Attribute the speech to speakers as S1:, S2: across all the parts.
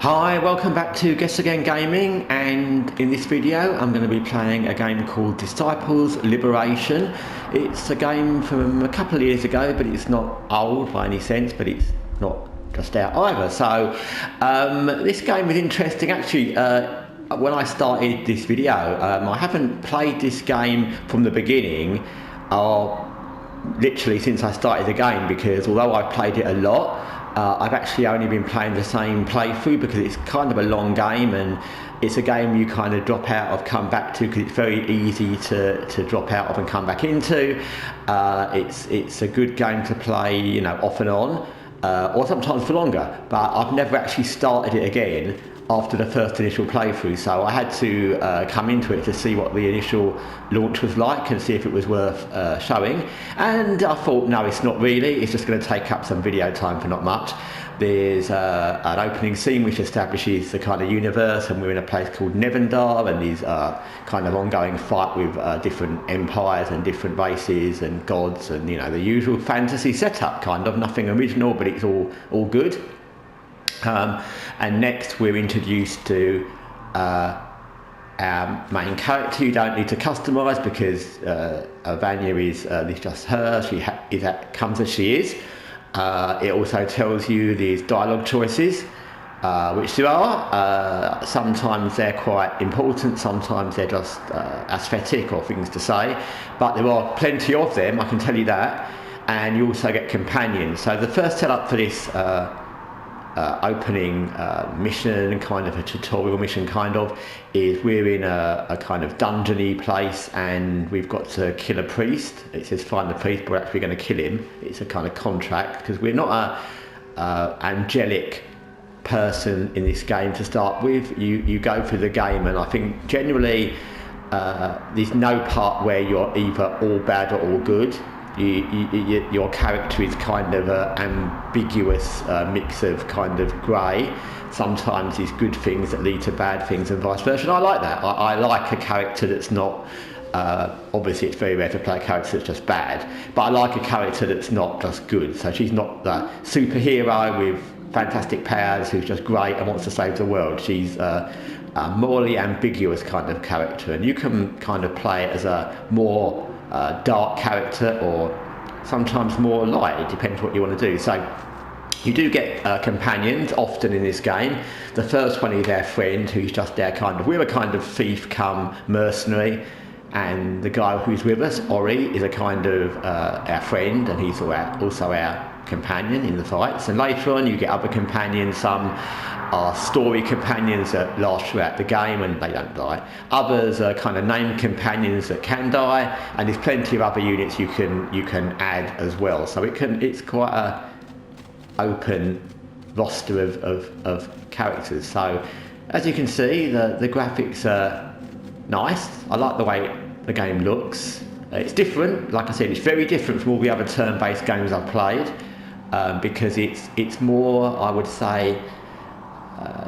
S1: Hi, welcome back to Guessagaingaming, and in this video I'm going to be playing a game called Disciples Liberation. It's a game from a couple of years ago, but it's not old by any sense, but it's not just out either. So this game is interesting. Actually, when I started this video, I haven't played this game from the beginning, or literally since I started the game, because although I've played it a lot, I've actually only been playing the same playthrough because it's kind of a long game, and it's a game you kind of drop out of, come back to, because it's very easy to drop out of and come back into. It's a good game to play, you know, off and on, or sometimes for longer, but I've never actually started it again after the first initial playthrough, so I had to come into it to see what the initial launch was like and see if it was worth showing. And I thought, no, it's not really. It's just going to take up some video time for not much. There's an opening scene which establishes the kind of universe, and we're in a place called Nevendar, and there's kind of ongoing fight with different empires and different races and gods, and you know, the usual fantasy setup, kind of nothing original, but it's all good. And next we're introduced to our main character. You don't need to customise because Vanya is just her. She comes as she is. It also tells you these dialogue choices, which there are. Sometimes they're quite important, sometimes they're just aesthetic or things to say, but there are plenty of them, I can tell you that. And you also get companions. So the first setup for this opening mission, kind of a tutorial mission kind of, is we're in a kind of dungeony place, and we've got to kill a priest. It says find the priest, but we're actually going to kill him. It's a kind of contract, because we're not a angelic person in this game to start with. You go through the game, and I think generally there's no part where you're either all bad or all good. Your character is kind of an ambiguous mix of kind of grey. Sometimes there's good things that lead to bad things and vice versa, and I like that. I like a character that's not, obviously it's very rare to play a character that's just bad, but I like a character that's not just good. So she's not the superhero with fantastic powers who's just great and wants to save the world. She's a morally ambiguous kind of character, and you can kind of play it as a more dark character, or sometimes more light. It depends what you want to do. So you do get companions often in this game. The first one is our friend, who's just our kind of, we're a kind of thief come mercenary, and the guy who's with us, Ori, is a kind of our friend, and he's also our companion in the fights. And later on you get other companions. Some are story companions that last throughout the game and they don't die. Others are kind of named companions that can die, and there's plenty of other units you can add as well. So it's quite a open roster of characters. So as you can see, the graphics are nice. I like the way the game looks. It's different, like I said, it's very different from all the other turn-based games I've played, because it's more, I would say,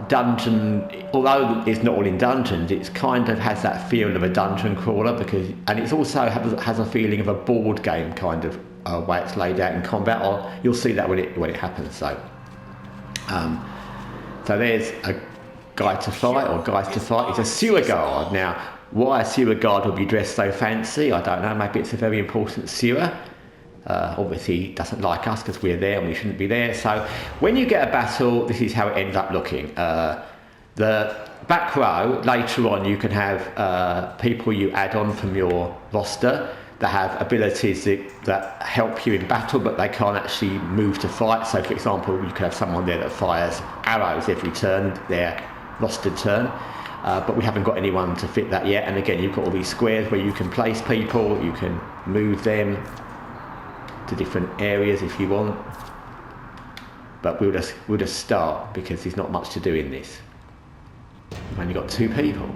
S1: dungeon, although it's not all in dungeons, it's kind of has that feel of a dungeon crawler, and it's also has a feeling of a board game kind of way it's laid out in combat, or you'll see that when it happens. So so there's a guy to fight, or guys to fight. It's a sewer guard. Now, why a sewer guard would be dressed so fancy, I don't know. Maybe it's a very important sewer. Obviously he doesn't like us because we're there and we shouldn't be there. So when you get a battle, this is how it ends up looking. The back row, later on you can have people you add on from your roster that have abilities that help you in battle, but they can't actually move to fight. So for example, you could have someone there that fires arrows every turn, their rostered turn. But we haven't got anyone to fit that yet. And again, you've got all these squares where you can place people, you can move them to different areas if you want, but we'll just start because there's not much to do in this. We've only got 2 people.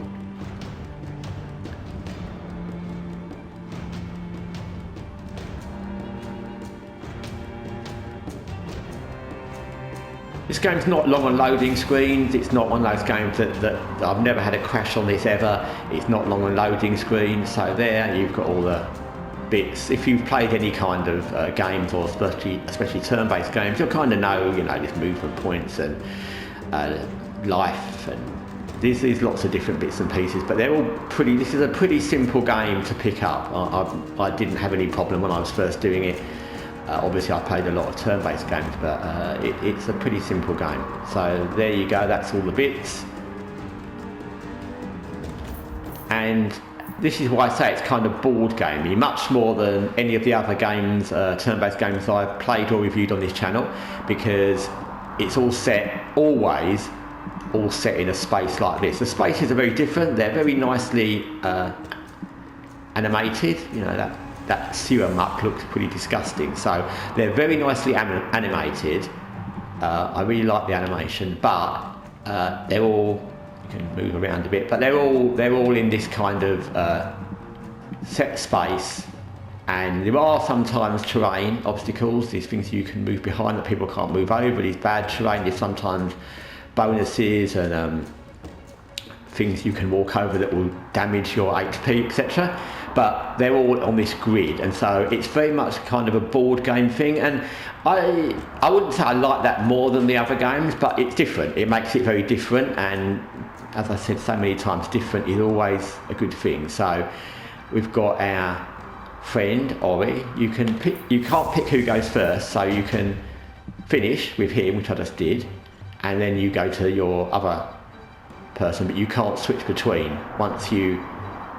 S1: This game's not long on loading screens. It's not one of those games that I've never had a crash on this ever. It's not long on loading screens. So there you've got all the bits. If you've played any kind of games, or especially turn-based games, you'll kind of know, you know, these movement points and life, and there's lots of different bits and pieces, but they're all pretty. This is a pretty simple game to pick up. I didn't have any problem when I was first doing it. Obviously, I played a lot of turn-based games, but it's a pretty simple game. So there you go. That's all the bits, and this is why I say it's kind of board gamey, much more than any of the other games, turn-based games I've played or reviewed on this channel, because it's all set, always all set in a space like this. The spaces are very different. They're very nicely animated. You know, that sewer muck looks pretty disgusting. So they're very nicely animated. I really like the animation, but they're all, you can move around a bit, but they're all in this kind of set space, and there are sometimes terrain obstacles, these things you can move behind that people can't move over, these bad terrain. There's sometimes bonuses and things you can walk over that will damage your HP, etc. But they're all on this grid, and so it's very much kind of a board game thing, and I wouldn't say I like that more than the other games, but it's different. It makes it very different, and as I said so many times, different is always a good thing. So we've got our friend Ori. You can't pick who goes first, so you can finish with him, which I just did, and then you go to your other person, but you can't switch between. Once you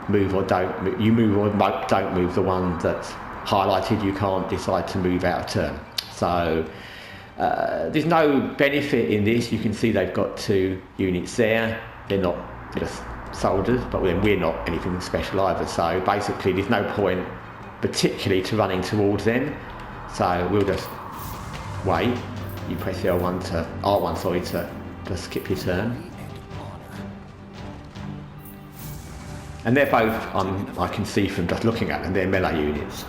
S1: move or don't move, don't move the one that's highlighted, you can't decide to move out of turn. So there's no benefit in this. You can see they've got 2 units there. They're not just soldiers, but then we're not anything special either. So basically there's no point particularly to running towards them. So we'll just wait. You press R1 to skip your turn. And they're both, I can see from just looking at them, they're melee units.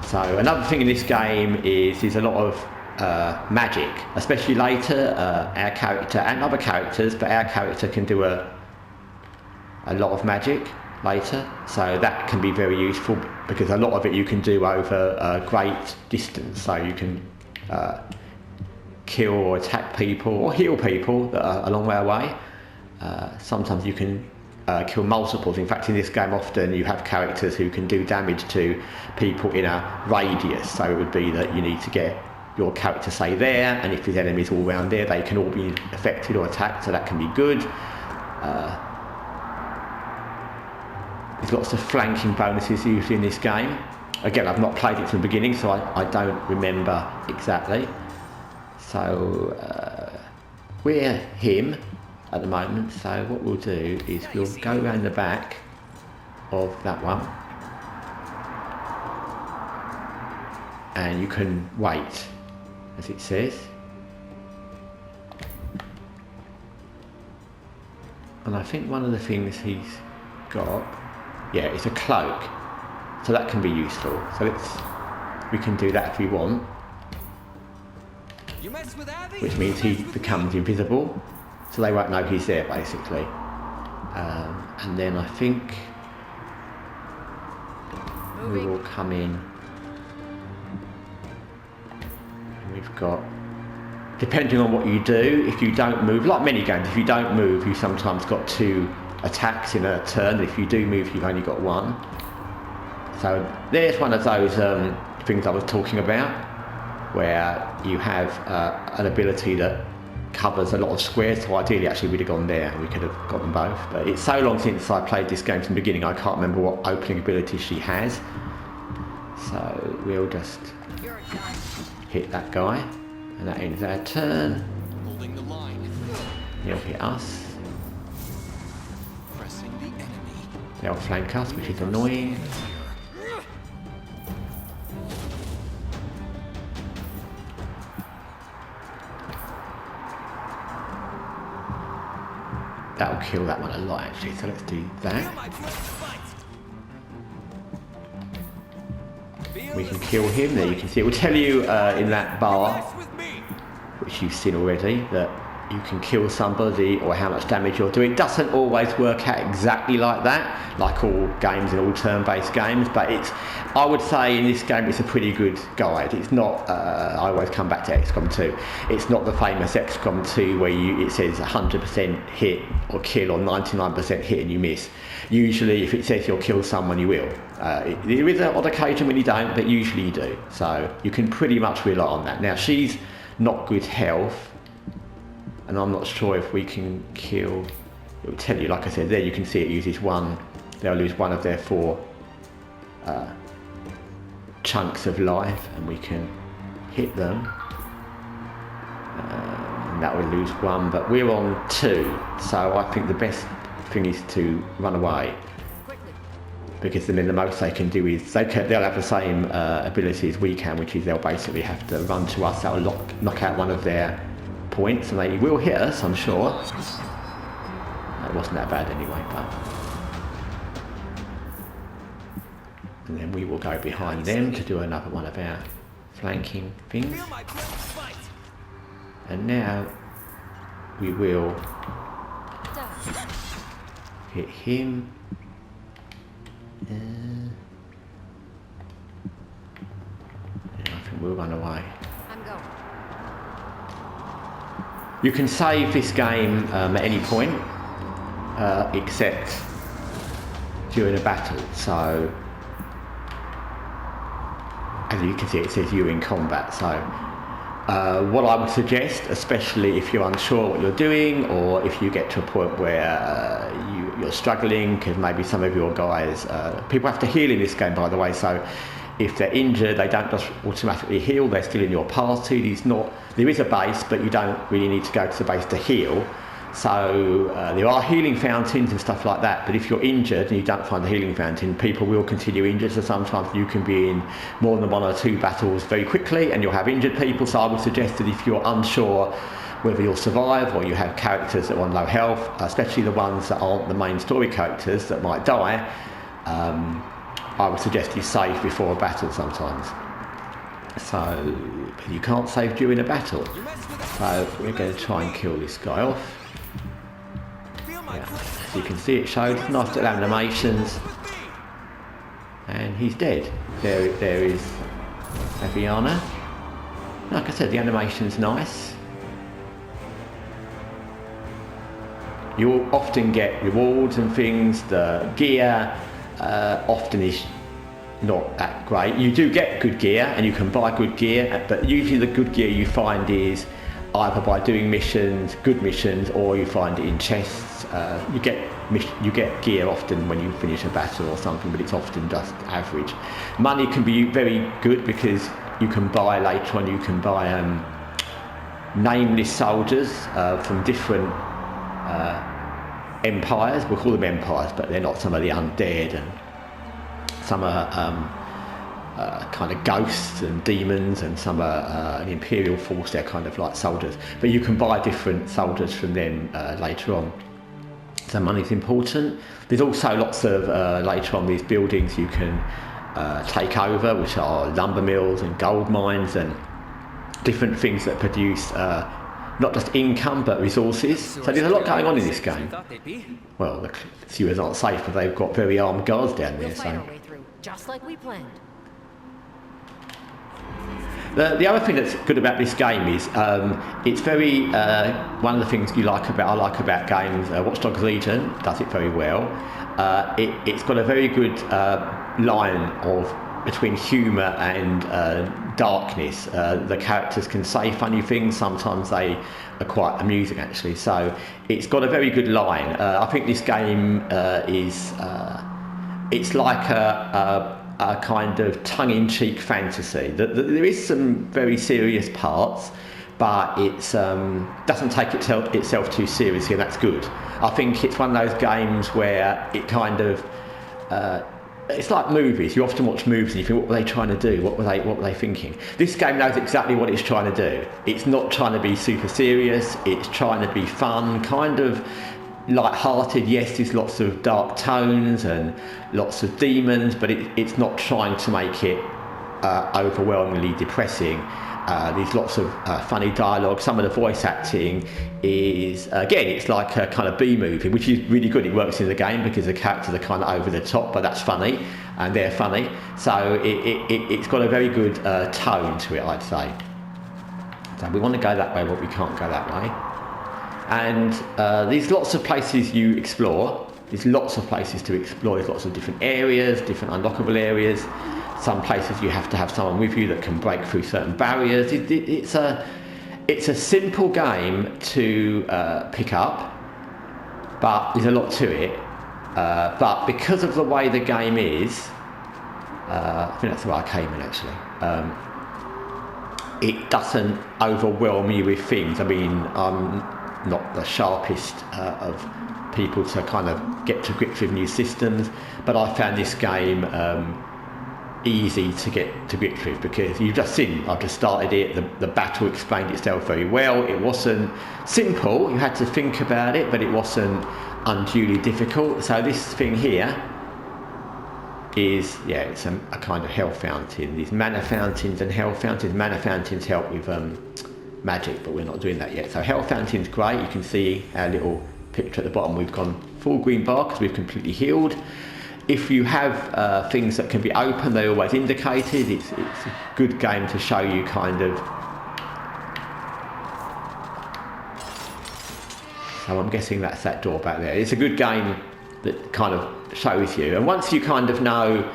S1: So another thing in this game is a lot of magic, especially later. Our character and other characters, but our character can do a lot of magic later, so that can be very useful because a lot of it you can do over a great distance. So you can kill or attack people or heal people that are a long way away. Sometimes you can kill multiples. In fact, in this game often you have characters who can do damage to people in a radius, so it would be that you need to get your character, say, there, and if there's enemies all around there, they can all be affected or attacked, so that can be good. There's lots of flanking bonuses usually in this game. Again, I've not played it from the beginning, so I don't remember exactly. So we're him at the moment, so what we'll do is we'll go around the back of that one, and you can wait, as it says. And I think one of the things he's got, yeah, it's a cloak, so that can be useful. So we can do that if we want, which means he becomes invisible, so they won't know he's there, basically. And then I think we will come in. And we've got, depending on what you do, if you don't move, like many games, if you don't move, you sometimes got 2 attacks in a turn. If you do move, you've only got 1. So there's one of those things I was talking about, where you have an ability that covers a lot of squares, so ideally actually we'd have gone there and we could have got them both, but it's so long since I played this game from the beginning I can't remember what opening ability she has. So we'll just hit that guy and that ends our turn. He'll hit us. They'll flank us, which is annoying. That'll kill that one a lot actually, so let's do that. We can kill him. There you can see it will tell you in that bar, which you've seen already, that you can kill somebody or how much damage you'll do. It doesn't always work out exactly like that, like all games and all turn-based games, but I would say in this game it's a pretty good guide. It's not, I always come back to XCOM 2, it's not the famous XCOM 2 where it says 100% hit or kill or 99% hit and you miss. Usually if it says you'll kill someone, you will. There is an odd occasion when you don't, but usually you do. So you can pretty much rely on that. Now she's not good health, and I'm not sure if we can kill. It will tell you, like I said, there you can see it uses one. They'll lose one of their 4 chunks of life, and we can hit them. And that will lose 1, but we're on 2, so I think the best thing is to run away. Because then the most they can do is they'll have the same ability as we can, which is they'll basically have to run to us. That'll knock out one of their points, and they will hit us, I'm sure. It wasn't that bad anyway, but. And then we will go behind them to do another one of our flanking things. And now we will hit him. I think we'll run away. I'm going. You can save this game at any point, except during a battle. So, as you can see, it says you're in combat. So, what I would suggest, especially if you're unsure what you're doing, or if you get to a point where you're struggling, because maybe some of your guys, people have to heal in this game, by the way, so if they're injured, they don't just automatically heal, they're still in your party. There is a base, but you don't really need to go to the base to heal. So there are healing fountains and stuff like that, but if you're injured and you don't find the healing fountain, people will continue injured, so sometimes you can be in more than 1 or 2 battles very quickly and you'll have injured people. So I would suggest that if you're unsure whether you'll survive, or you have characters that are on low health, especially the ones that aren't the main story characters that might die, I would suggest you save before a battle sometimes. So you can't save during a battle. So we're going to try and kill this guy off. Yeah, as you can see, it shows nice little animations, and he's dead. There is Aviana. Like I said, the animation's nice. You'll often get rewards and things. The gear often is not that great. You do get good gear, and you can buy good gear, but usually the good gear you find is either by doing missions, good missions, or you find it in chests. You get gear often when you finish a battle or something, but it's often just average. Money can be very good because you can buy later on. You can buy nameless soldiers from different empires. We'll call them empires, but they're not some of the undead, and some are kind of ghosts and demons, and some are an imperial force. They're kind of like soldiers, but you can buy different soldiers from them later on. So money's important. There's also lots of later on these buildings you can take over, which are lumber mills and gold mines and different things that produce not just income but resources. So there's a lot going on in this game. Well, the sewers aren't safe, but they've got very armed guards down there. So
S2: just like we planned.
S1: The other thing that's good about this game is it's very one of the things I like about games. Watch Dogs Legion does it very well. It's got a very good line between humour and darkness. The characters can say funny things. Sometimes they are quite amusing, actually. So it's got a very good line. I think this game is it's like a kind of tongue-in-cheek fantasy. There is some very serious parts, but it doesn't take itself too seriously, and that's good. I think it's one of those games where it kind of it's like movies. You often watch movies and you think, what were they trying to do? What were they thinking? This game knows exactly what it's trying to do. It's not trying to be super serious. It's trying to be fun, kind of light-hearted. Yes, there's lots of dark tones and lots of demons, but it's not trying to make it overwhelmingly depressing. There's lots of funny dialogue. Some of the voice acting is, again, it's like a kind of B-movie, which is really good. It works in the game because the characters are kind of over the top, but that's funny, and they're funny. So it's got a very good tone to it, I'd say. So we want to go that way, but we can't go that way. And there's lots of places you explore. There's lots of places to explore. There's lots of different areas, different unlockable areas. Some places you have to have someone with you that can break through certain barriers. It's a simple game to pick up, but there's a lot to it. But because of the way the game is, I think that's the way I came in actually. It doesn't overwhelm you with things. I mean, I'm not the sharpest of people to kind of get to grips with new systems, but I found this game easy to get to grips with because you've just seen, I've just started it, the battle explained itself very well. It wasn't simple, you had to think about it, but it wasn't unduly difficult. So this thing here is, yeah, it's a kind of health fountain. These mana fountains and health fountains. Mana fountains help with magic, but we're not doing that yet. So health fountain's great. You can see our little picture at the bottom. We've gone full green bar because we've completely healed. If you have things that can be open, they're always indicated. It's a good game to show you kind of. So I'm guessing that's that door back there. It's a good game that kind of shows you. And once you kind of know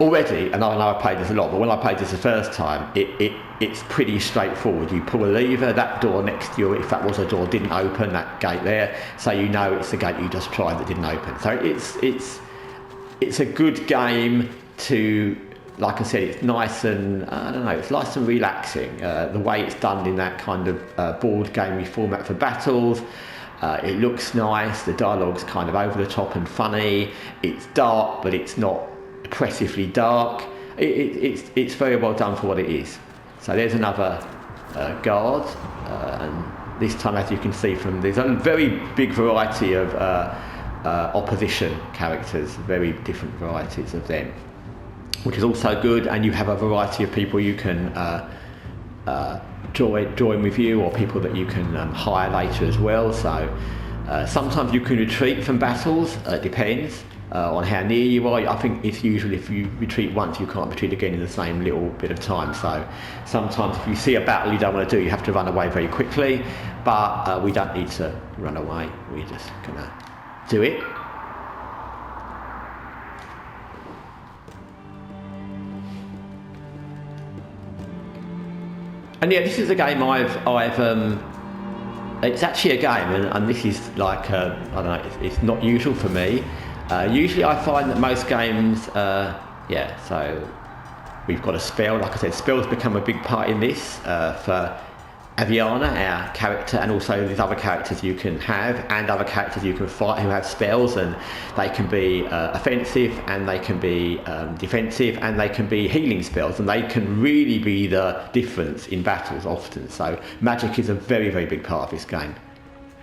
S1: already, and I know I played this a lot, but when I played this the first time, it's pretty straightforward. You pull a lever, that door next to you, if that was a door, didn't open, that gate there, so you know it's the gate you just tried that didn't open. So it's a good game to, like I said, it's nice and, I don't know, it's nice and relaxing. The way it's done in that kind of board gamey format for battles. It looks nice, the dialogue's kind of over the top and funny. It's dark, but it's not oppressively dark. It's very well done for what it is. So there's another guard, and this time, as you can see from, there's a very big variety of opposition characters, very different varieties of them, which is also good. And you have a variety of people you can join with you, or people that you can hire later as well. So sometimes you can retreat from battles, depends on how near you are. I think it's usually if you retreat once, you can't retreat again in the same little bit of time. So sometimes if you see a battle you don't want to do, you have to run away very quickly, but we don't need to run away, we're just gonna do it. And yeah, this is a game it's actually a game, and this is like, I don't know, it's not usual for me. Usually I find that most games, so we've got a spell. Like I said, spells become a big part in this for Aviana, our character, and also these other characters you can have, and other characters you can fight who have spells, and they can be offensive, and they can be defensive, and they can be healing spells, and they can really be the difference in battles often. So magic is a very, very big part of this game.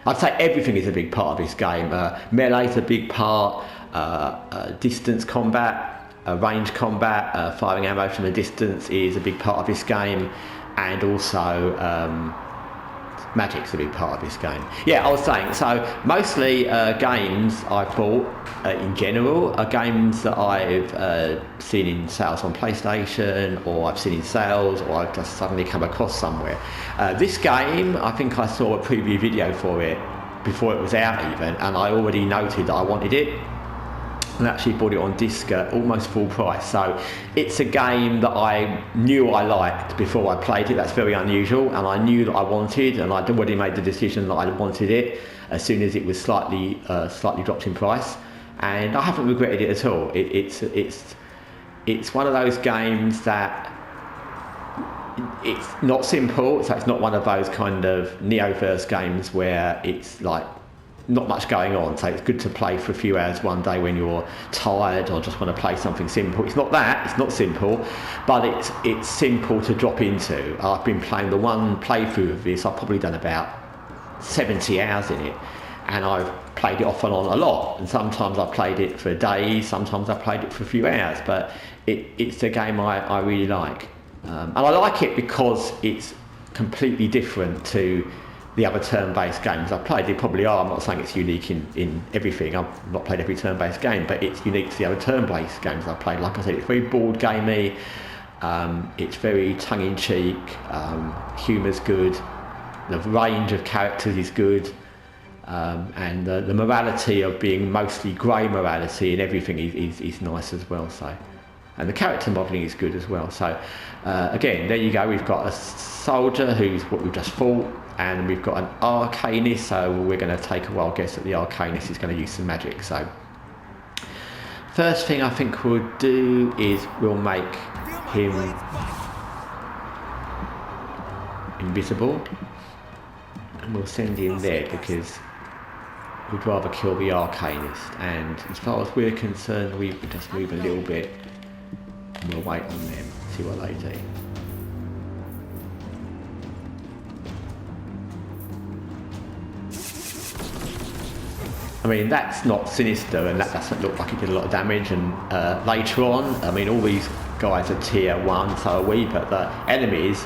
S1: I'd say everything is a big part of this game. Melee is a big part, distance combat, range combat, firing ammo from a distance is a big part of this game, and also magic's a big part of this game. Yeah, I was saying, so mostly games I've bought in general are games that I've seen in sales on PlayStation, or I've seen in sales, or I've just suddenly come across somewhere. This game, I think I saw a preview video for it before it was out even, and I already noted that I wanted it, and actually bought it on disc at almost full price. So it's a game that I knew I liked before I played it. That's very unusual, and I knew that I wanted, and I'd already made the decision that I wanted it as soon as it was slightly dropped in price, and I haven't regretted it at all. It's one of those games that it's not simple, so it's not one of those kind of Neoverse games where it's like not much going on, so it's good to play for a few hours one day when you're tired or just want to play something simple. It's not that, it's not simple, but it's simple to drop into. I've been playing the one playthrough of this, I've probably done about 70 hours in it, and I've played it off and on a lot, and sometimes I've played it for days, sometimes I've played it for a few hours, but it's a game I really like. And I like it because it's completely different to the other turn-based games I've played. They probably are. I'm not saying it's unique in everything. I've not played every turn-based game, but it's unique to the other turn-based games I've played. Like I said, it's very board gamey. It's very tongue-in-cheek. Humour's good. The range of characters is good. And the morality of being mostly grey morality and everything is nice as well. So, and the character modelling is good as well. So, again, there you go. We've got a soldier who's what we've just fought, and we've got an arcanist. So we're going to take a wild guess that the arcanist is going to use some magic. So, first thing I think we'll do is we'll make him invisible, and we'll send him there because we'd rather kill the arcanist. And as far as we're concerned, we can just move a little bit and we'll wait on them, see what they do. I mean, that's not sinister and that doesn't look like it did a lot of damage. And later on, I mean, all these guys are tier 1, so are we, but the enemies,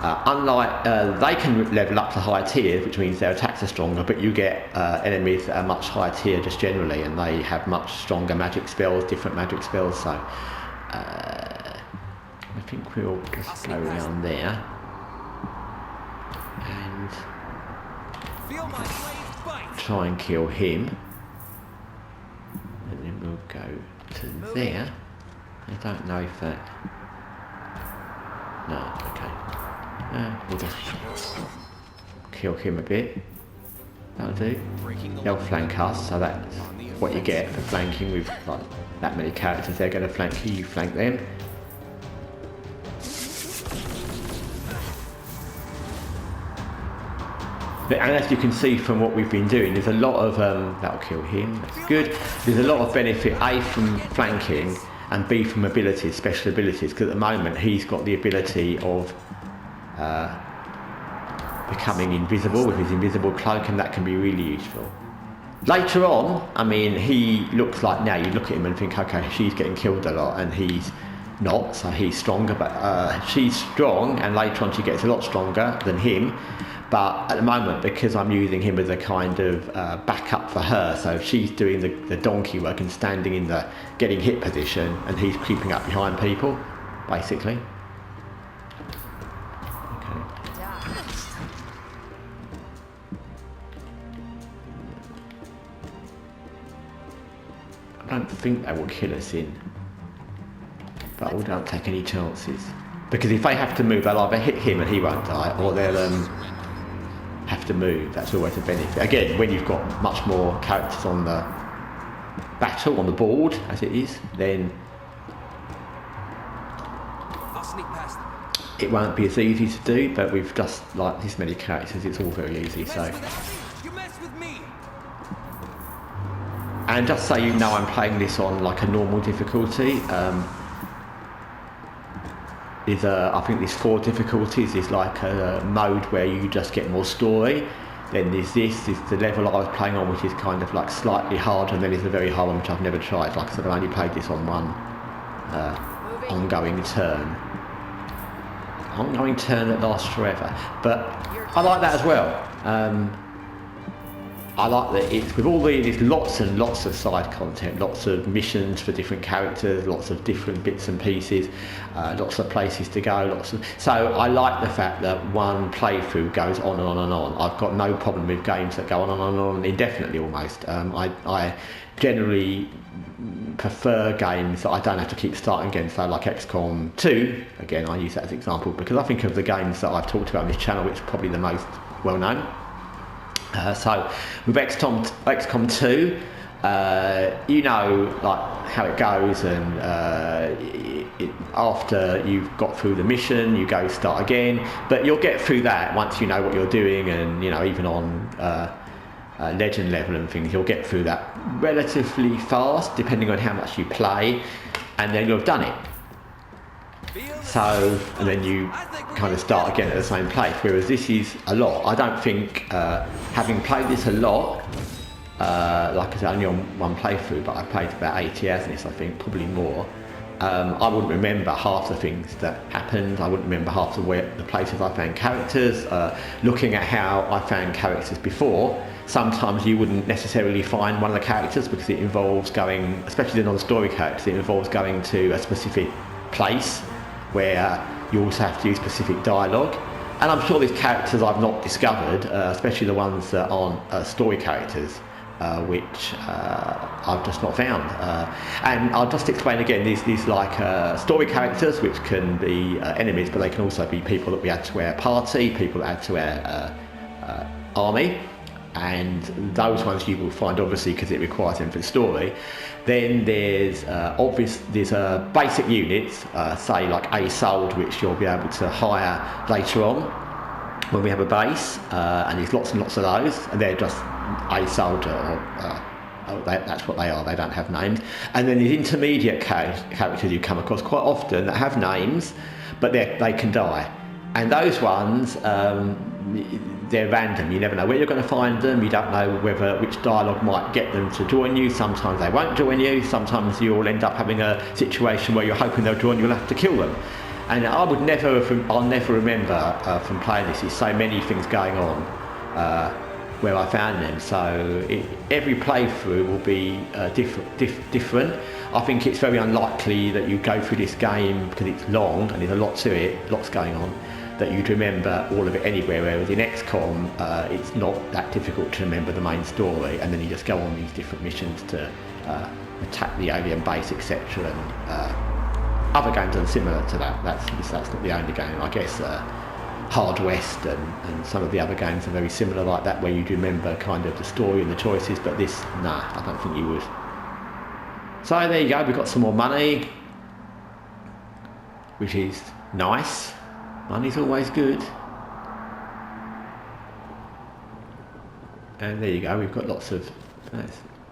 S1: unlike, they can level up to higher tiers, which means their attacks are stronger, but you get enemies that are much higher tier just generally, and they have much stronger magic spells, different magic spells, so I think we'll just go around there and try and kill him, and then we'll go to there. I don't know if that... No, okay. We'll just kill him a bit. That'll do. They'll flank us, so that's what you get for flanking with like that many characters. They're going to flank you, you flank them. And as you can see from what we've been doing, there's a lot of, that'll kill him, that's good. There's a lot of benefit, A, from flanking, and B, from abilities, special abilities, because at the moment he's got the ability of becoming invisible with his invisible cloak, and that can be really useful. Later on, I mean, he looks like, now you look at him and think, okay, she's getting killed a lot, and he's not, so he's stronger, but she's strong, and later on she gets a lot stronger than him. But at the moment, because I'm using him as a kind of backup for her, so she's doing the donkey work and standing in the getting hit position, and he's creeping up behind people, basically. Okay. I don't think they will kill us in, but we don't take any chances. Because if they have to move, they'll either hit him and he won't die, or they'll have to move. That's always a benefit. Again, when you've got much more characters on the battle, on the board, as it is, then
S2: I'll sneak past them.
S1: It won't be as easy to do, but with just like this many characters, it's all very easy. So,
S2: You mess with me.
S1: and just so you know, I'm playing this on like a normal difficulty. I think there's 4 difficulties. There's like a mode where you just get more story. Then there's this is the level I was playing on, which is kind of like slightly harder, and then there's a very hard one which I've never tried. Like I said, I've only played this on one ongoing turn. Ongoing turn that lasts forever. But I like that as well. I like that it's with all there's lots and lots of side content, lots of missions for different characters, lots of different bits and pieces, lots of places to go, so I like the fact that one playthrough goes on and on and on. I've got no problem with games that go on and on and on indefinitely almost. I generally prefer games that I don't have to keep starting again, so like XCOM 2, again I use that as an example because I think of the games that I've talked about on this channel, which is probably the most well known. So with XCOM 2, you know like how it goes, and after you've got through the mission, you go start again. But you'll get through that once you know what you're doing, and you know even on legend level and things, you'll get through that relatively fast, depending on how much you play, and then you've done it. So, and then you kind of start again at the same place, whereas this is a lot. I don't think, having played this a lot, like I said, only on one playthrough, but I played about 80 hours in this, I think, probably more. I wouldn't remember half the things that happened. I wouldn't remember half the places I found characters. Looking at how I found characters before, sometimes you wouldn't necessarily find one of the characters because it involves going, especially the non-story characters, it involves going to a specific place where you also have to use specific dialogue. And I'm sure there's characters I've not discovered, especially the ones that aren't story characters, which I've just not found. And I'll just explain again, these like story characters, which can be enemies, but they can also be people that we add to our party, people that add to our army. And those ones you will find obviously because it requires them for the story. Then there's basic units, say like a sold, which you'll be able to hire later on when we have a base, and there's lots and lots of those, and they're just a soldier, that's what they are, they don't have names. And then there's intermediate characters you come across quite often that have names, but they can die. And those ones, they're random. You never know where you're going to find them. You don't know which dialogue might get them to join you. Sometimes they won't join you. Sometimes you'll end up having a situation where you're hoping they'll join you. You'll have to kill them. And I'll never remember from playing this. There's so many things going on where I found them. So every playthrough will be different. I think it's very unlikely that you go through this game because it's long and there's a lot to it, lots going on, that you'd remember all of it anywhere, whereas in XCOM it's not that difficult to remember the main story, and then you just go on these different missions to attack the alien base, etc. And other games are similar to that. That's not the only game. I guess Hard West and some of the other games are very similar like that, where you'd remember kind of the story and the choices, but this, nah, I don't think you would. So there you go, we've got some more money, which is nice. Money's always good. And there you go, we've got lots of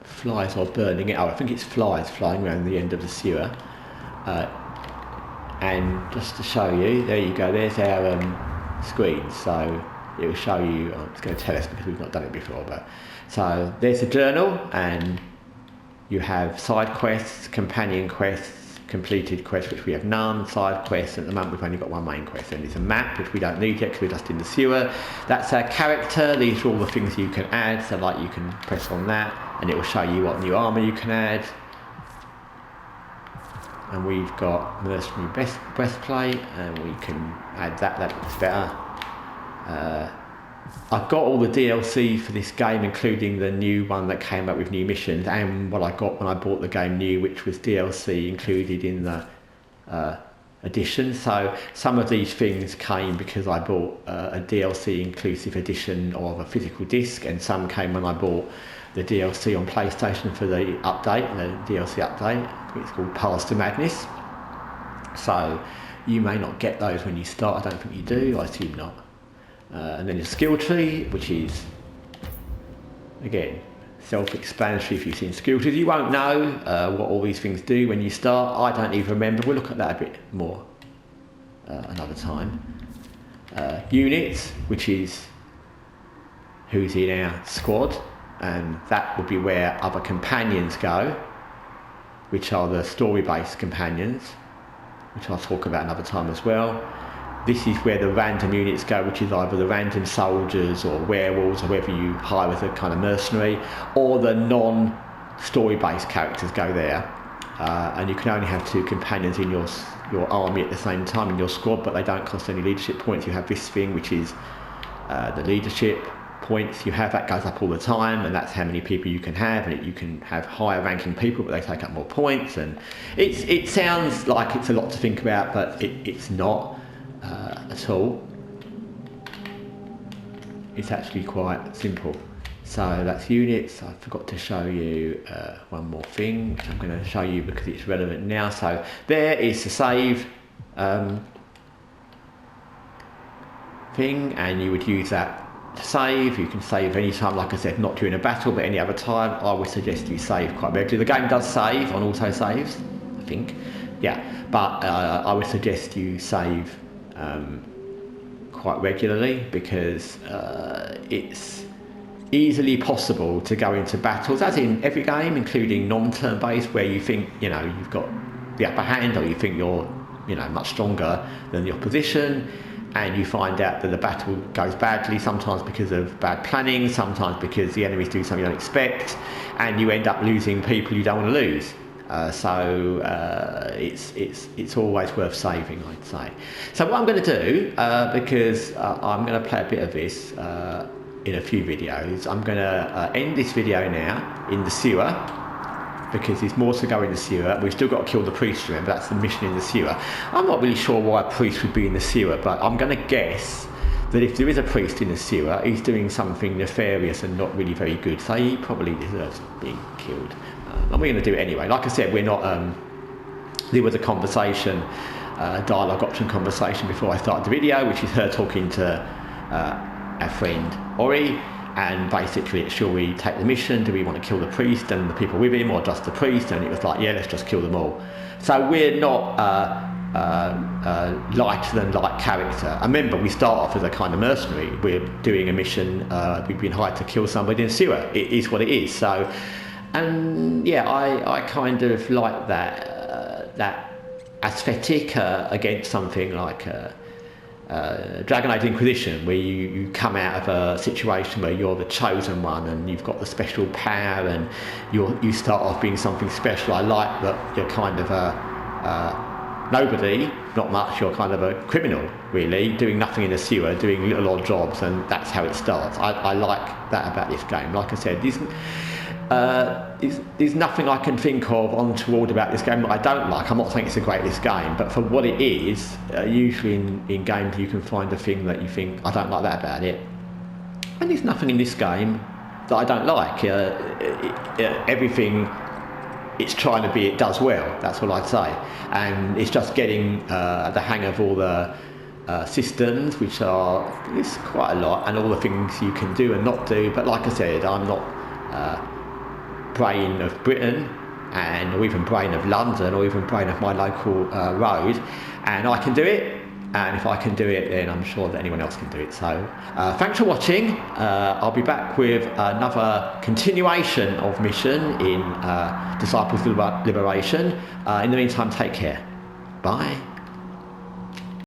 S1: flies are burning it. Oh, I think it's flies flying around the end of the sewer. And just to show you, there you go, there's our screen. So it will show you, it's going to tell us because we've not done it before, but so there's a journal, and you have side quests, companion quests, completed quests, which we have none, side quests. At the moment we've only got one main quest, and there's a map, which we don't need yet because we're just in the sewer. That's our character. These are all the things you can add, so like you can press on that and it will show you what new armour you can add. And we've got mercenary breastplate, and we can add that looks better. I've got all the DLC for this game, including the new one that came out with new missions, and what I got when I bought the game new, which was DLC included in the edition. So some of these things came because I bought a DLC inclusive edition of a physical disc, and some came when I bought the DLC on PlayStation for the update, the DLC update. It's called Paths to Madness. So you may not get those when you start. I don't think you do. I assume not. And then your skill tree, which is, again, self-explanatory if you've seen skill trees. You won't know what all these things do when you start. I don't even remember. We'll look at that a bit more another time. Units, which is who's in our squad, and that would be where other companions go, which are the story-based companions, which I'll talk about another time as well. This is where the random units go, which is either the random soldiers or werewolves or whoever you hire as a kind of mercenary, or the non-story-based characters go there. And you can only have 2 companions in your army at the same time in your squad, but they don't cost any leadership points. You have this thing, which is the leadership points you have. That goes up all the time, and that's how many people you can have, and you can have higher ranking people, but they take up more points. And it sounds like it's a lot to think about, but it's not. At all. It's actually quite simple. So that's units. I forgot to show you one more thing, which I'm going to show you because it's relevant now. So there is the save thing, and you would use that to save. You can save any time, like I said, not during a battle, but any other time. I would suggest you save quite regularly. The game does save on auto saves, I think. Yeah, but I would suggest you save quite regularly, because it's easily possible to go into battles, as in every game, including non-turn based, where you think, you've got the upper hand, or you think you're, much stronger than the opposition, and you find out that the battle goes badly, sometimes because of bad planning, sometimes because the enemies do something you don't expect, and you end up losing people you don't want to lose. So it's always worth saving, I'd say. So what I'm going to do, because I'm going to play a bit of this in a few videos, I'm going to end this video now in the sewer, because there's more to go in the sewer. We've still got to kill the priest, remember, that's the mission in the sewer. I'm not really sure why a priest would be in the sewer, but I'm going to guess that if there is a priest in the sewer, he's doing something nefarious and not really very good, so he probably deserves being killed. And we're going to do it anyway. Like I said, we're not... there was a conversation, dialogue option conversation before I started the video, which is her talking to our friend Ori, and basically it's, shall we take the mission, do we want to kill the priest and the people with him, or just the priest? And it was like, yeah, let's just kill them all. So we're not lighter than light character. And remember, we start off as a kind of mercenary. We're doing a mission, we've been hired to kill somebody in a sewer. It is what it is. So, and yeah, I kind of like that aesthetic against something like Dragon Age Inquisition, where you come out of a situation where you're the chosen one and you've got the special power and you start off being something special. I like that you're kind of a nobody, not much, you're kind of a criminal, really, doing nothing in the sewer, doing little odd jobs, and that's how it starts. I like that about this game. Like I said, there's nothing I can think of untoward about this game that I don't like. I'm not saying it's a greatest game, but for what it is, usually in games you can find a thing that you think, I don't like that about it. And there's nothing in this game that I don't like. Everything it's trying to be, it does well, that's what I'd say. And it's just getting the hang of all the systems, which it's quite a lot, and all the things you can do and not do. But like I said, I'm not brain of Britain, or even brain of London, or even brain of my local road, and I can do it, and if I can do it, then I'm sure that anyone else can do it. So thanks for watching. I'll be back with another continuation of mission in Disciples of Liberation. In the meantime, take care. Bye.